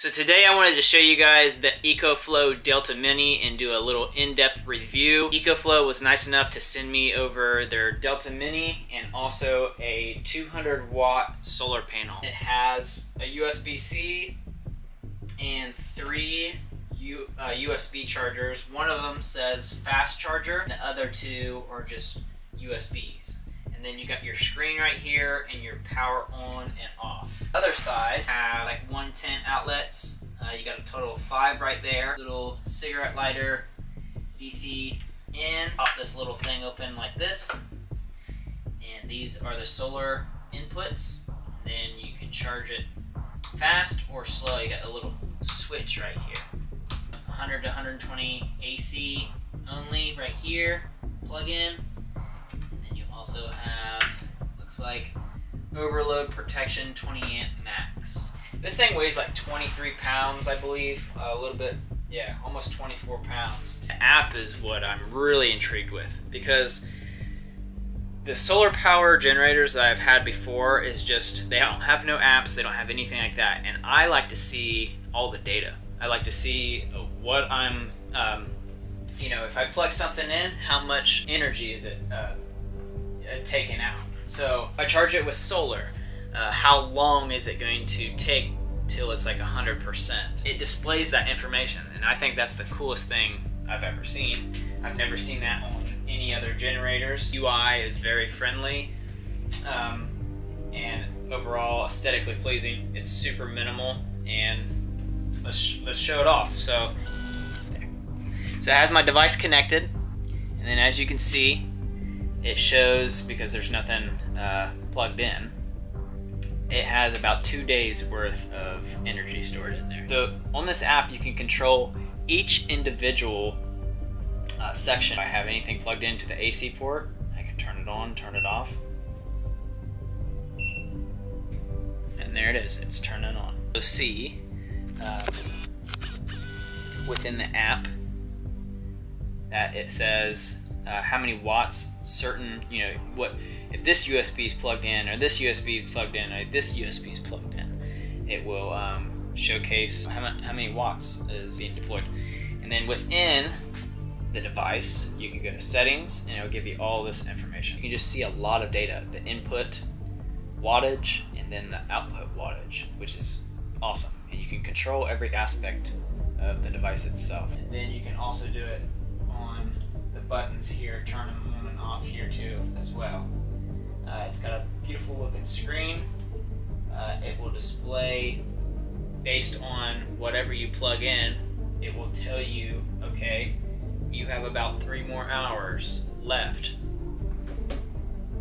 So today I wanted to show you guys the Ecoflow Delta Mini and do a little in-depth review. Ecoflow was nice enough to send me over their Delta Mini and also a 200 watt solar panel. It has a USB-C and 3 USB chargers. One of them says fast charger, and the other 2 are just USBs. And then you got your screen right here and your power on and off. The other side have like 110 outlets. You got a total of 5 right there. Little cigarette lighter, DC in. Pop this little thing open like this. And these are the solar inputs. And then you can charge it fast or slow. You got a little switch right here. 100 to 120 AC only right here. Plug in. Also have, looks like, overload protection 20 amp max. This thing weighs like 23 pounds, I believe. A little bit, yeah, almost 24 pounds. The app is what I'm really intrigued with, because the solar power generators that I've had before is just, they don't have no apps, they don't have anything like that. And I like to see all the data. I like to see what I'm, you know, if I plug something in, how much energy is it taken out. So if I charge it with solar, how long is it going to take till it's like 100%? It displays that information, and I think that's the coolest thing I've ever seen. I've never seen that on any other generators. UI is very friendly, and overall aesthetically pleasing. It's super minimal, and let's show it off. So it has my device connected, and then as you can see, it shows, because there's nothing plugged in, it has about 2 days worth of energy stored in there. So on this app you can control each individual section. If I have anything plugged into the AC port, I can turn it on, turn it off. And there it is, it's turning on. So see, within the app, that it says how many watts certain, you know, what if this USB is plugged in, or this USB is plugged in, or this USB is plugged in. It will showcase how many watts is being deployed. And then within the device, you can go to settings, and it will give you all this information. You can just see a lot of data, the input wattage and then the output wattage, which is awesome. And you can control every aspect of the device itself. And then you can also do it on the buttons here, turn them on and off here too as well. It's got a beautiful looking screen. It will display based on whatever you plug in. It will tell you, okay, you have about 3 more hours left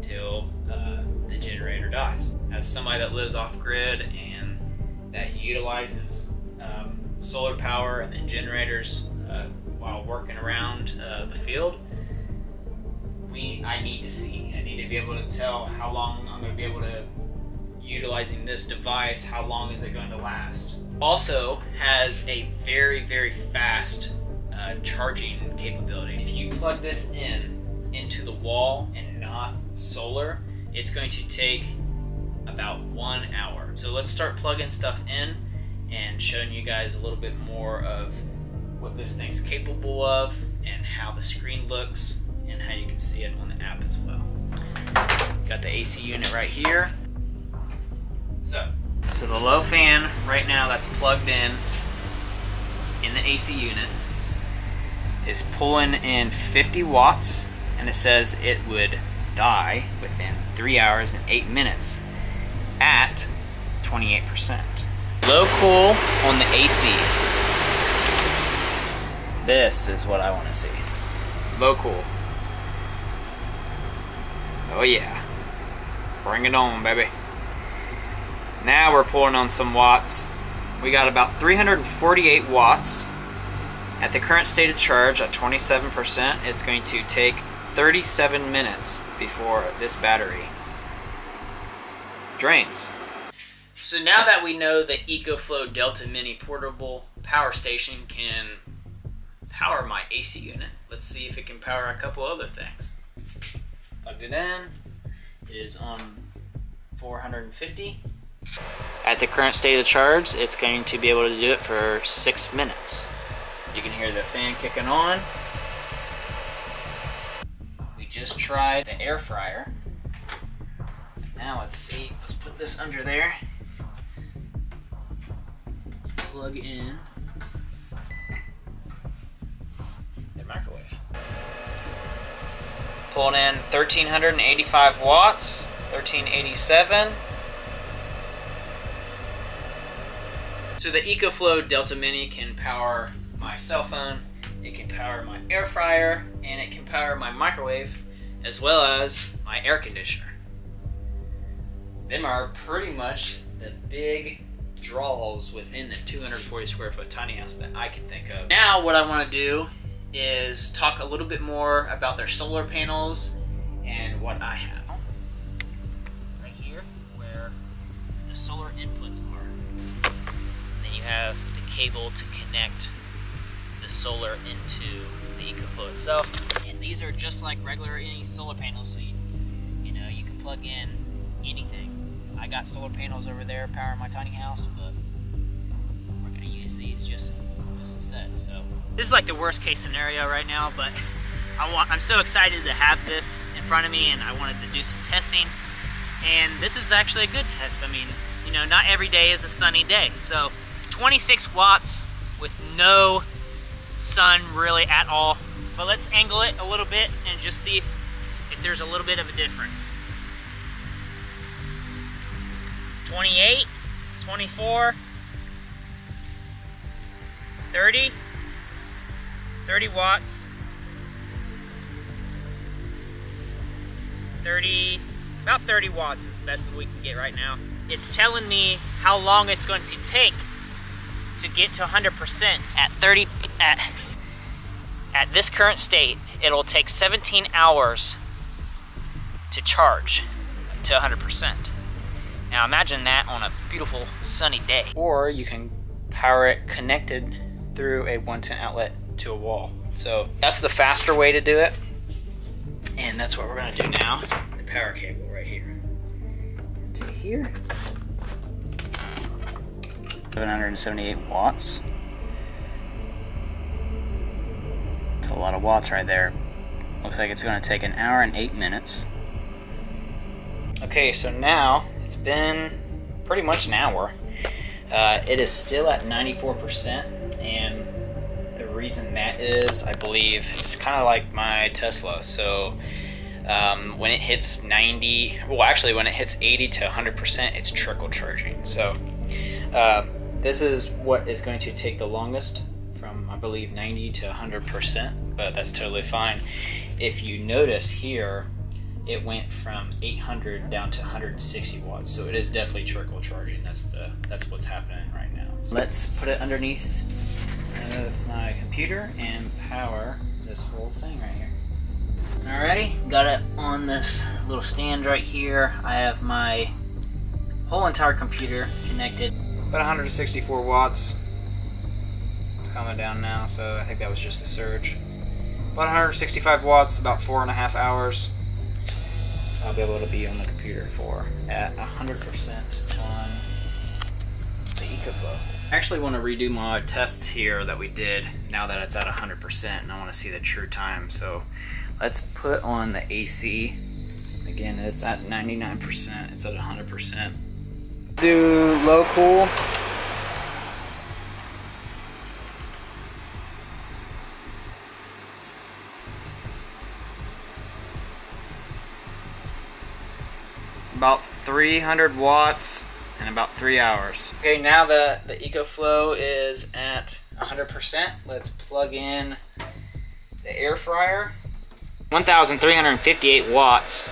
till the generator dies. As somebody that lives off grid and that utilizes solar power and then generators while working around the field, I need to be able to tell how long I'm going to be able to utilizing this device, how long is it going to last. Also has a very, very fast charging capability. If you plug this into the wall and not solar, it's going to take about 1 hour. So let's start plugging stuff in and showing you guys a little bit more of what this thing's capable of and how the screen looks and how you can see it on the app as well. Got the AC unit right here. So the low fan right now that's plugged in the AC unit is pulling in 50 watts, and it says it would die within 3 hours and 8 minutes at 28%. Low cool on the AC. This is what I want to see. Low cool. Oh yeah. Bring it on, baby. Now we're pulling on some watts. We got about 348 watts. At the current state of charge at 27%, it's going to take 37 minutes before this battery drains. So now that we know the Ecoflow Delta Mini portable power station can power my AC unit, let's see if it can power a couple other things. Plugged it in. It is on 450 At the current state of charge, it's going to be able to do it for 6 minutes. You can hear the fan kicking on. We just tried the air fryer. Now let's see, let's put this under there. Plug in the microwave. Pulling in 1385 watts, 1387. So the Ecoflow Delta Mini can power my cell phone, it can power my air fryer, and it can power my microwave, as well as my air conditioner. Them are pretty much the big draws within the 240 square foot tiny house that I can think of. Now what I want to do is talk a little bit more about their solar panels and what I have. Right here, where the solar inputs are. Then you have the cable to connect the solar into the Ecoflow itself. And these are just like regular any solar panels, so you know, you can plug in anything. I got solar panels over there powering my tiny house, but we're gonna use these just instead. So this is like the worst case scenario right now, but I'm so excited to have this in front of me, and I wanted to do some testing. And this is actually a good test. I mean, you know, not every day is a sunny day. So 26 watts with no sun really at all. But let's angle it a little bit and just see if there's a little bit of a difference. 28, 24, 30 watts, about 30 watts is the best that we can get right now. It's telling me how long it's going to take to get to 100%. At this current state, it'll take 17 hours to charge to 100%. Now imagine that on a beautiful sunny day. Or you can power it connected through a 110 outlet to a wall. So that's the faster way to do it. And that's what we're gonna do now. The power cable right here. To here. 778 watts. It's a lot of watts right there. Looks like it's gonna take 1 hour and 8 minutes. Okay, so now it's been pretty much an hour. It is still at 94%, and the reason that is, I believe, it's kind of like my Tesla. So when it hits 90, well actually when it hits 80 to 100%, it's trickle charging. So this is what is going to take the longest, from I believe 90 to 100%, but that's totally fine. If you notice here, it went from 800 down to 160 watts, so it is definitely trickle charging. That's what's happening right now. So let's put it underneath my computer and power this whole thing right here. Alrighty, got it on this little stand right here. I have my whole entire computer connected. About 164 watts. It's coming down now, so I think that was just a surge. About 165 watts, about 4.5 hours. I'll be able to be on the computer for at 100% on the Ecoflow. I actually want to redo my tests here that we did now that it's at 100%, and I want to see the true time. So let's put on the AC. Again, it's at 99%, it's at 100%. Do low cool. About 300 watts in about 3 hours. Okay, now that the Ecoflow is at 100%, let's plug in the air fryer. 1,358 watts,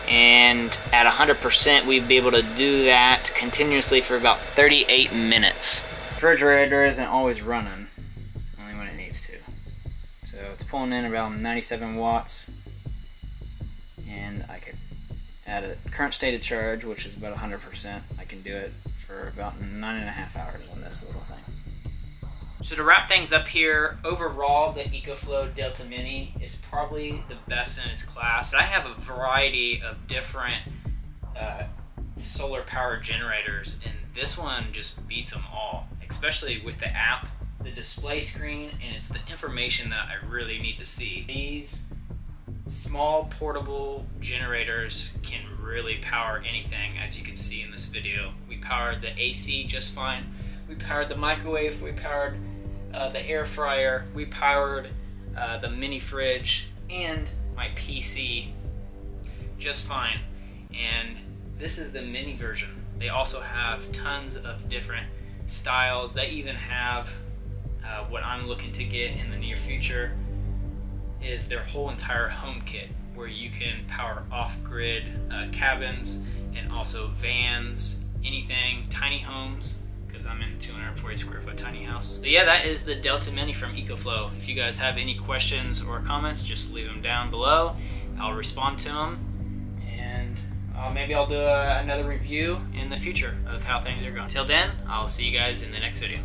and at 100% we'd be able to do that continuously for about 38 minutes. The refrigerator isn't always running, only when it needs to. So it's pulling in around 97 watts, and I could, at a current state of charge, which is about 100%, I can do it for about 9.5 hours on this little thing. So to wrap things up here, overall the Ecoflow Delta Mini is probably the best in its class. I have a variety of different solar power generators, and this one just beats them all, especially with the app, the display screen, and it's the information that I really need to see. These small portable generators can really power anything, as you can see in this video. We powered the AC just fine. We powered the microwave, we powered the air fryer, we powered the mini fridge, and my PC just fine. And this is the mini version. They also have tons of different styles. They even have what I'm looking to get in the near future is their whole entire home kit, where you can power off-grid cabins and also vans, anything, tiny homes, because I'm in a 240 square foot tiny house. So yeah, that is the Delta Mini from Ecoflow. If you guys have any questions or comments, just leave them down below. I'll respond to them, and maybe I'll do another review in the future of how things are going. Till then, I'll see you guys in the next video.